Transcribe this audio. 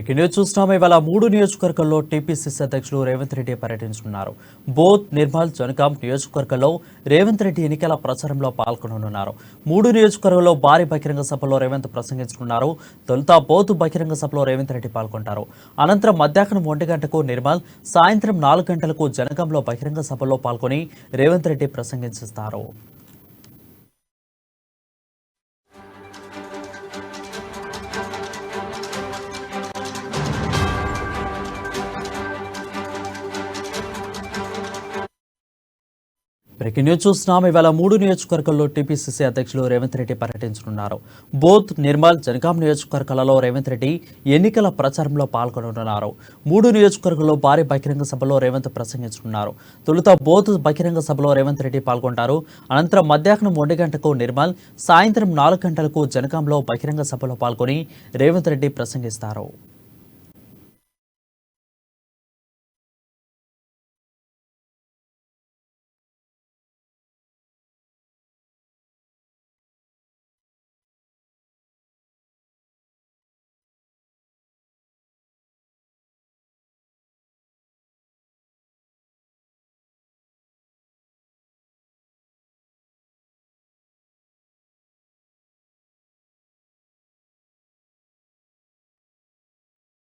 ఇక న్యూస్ చూస్తున్నాం. ఇవాళ 3 నియోజకవర్గాల్లో టీపీసీసీ అధ్యక్షులు రేవంత్ రెడ్డి పర్యటించనున్నారు. బోత్, నిర్మల్, జనగాం నియోజకవర్గాల్లో రేవంత్ రెడ్డి ఎన్నికల ప్రచారంలో పాల్గొననున్నారు. 3 నియోజకవర్గాల్లో భారీ బహిరంగ సభలో రేవంత్ ప్రసంగించనున్నారు. తొలుత బోత్ బహిరంగ సభలో రేవంత్ రెడ్డి పాల్గొంటారు. అనంతరం మధ్యాహ్నం 1 గంటకు నిర్మల్, సాయంత్రం 4 గంటలకు జనగాంలో బహిరంగ సభలో పాల్గొని రేవంత్ రెడ్డి ప్రసంగిస్తారు. బ్రేకింగ్ న్యూస్ చూస్తున్నాం. ఇవాళ 3 నియోజకవర్గాల్లో టీపీసీసీ అధ్యక్షులు రేవంత్ రెడ్డి పర్యటించనున్నారు. బోత్, నిర్మల్, జనగాం నియోజకవర్గాలలో రేవంత్ రెడ్డి ఎన్నికల ప్రచారంలో పాల్గొననున్నారు. 3 నియోజకవర్గాల్లో భారీ బహిరంగ సభలో రేవంత్ ప్రసంగించనున్నారు. తొలుత బోత్ బహిరంగ సభలో రేవంత్ రెడ్డి పాల్గొంటారు. అనంతరం మధ్యాహ్నం 1 గంటకు నిర్మల్, సాయంత్రం 4 గంటలకు జనగాంలో బహిరంగ సభలో పాల్గొని రేవంత్ రెడ్డి ప్రసంగిస్తారు.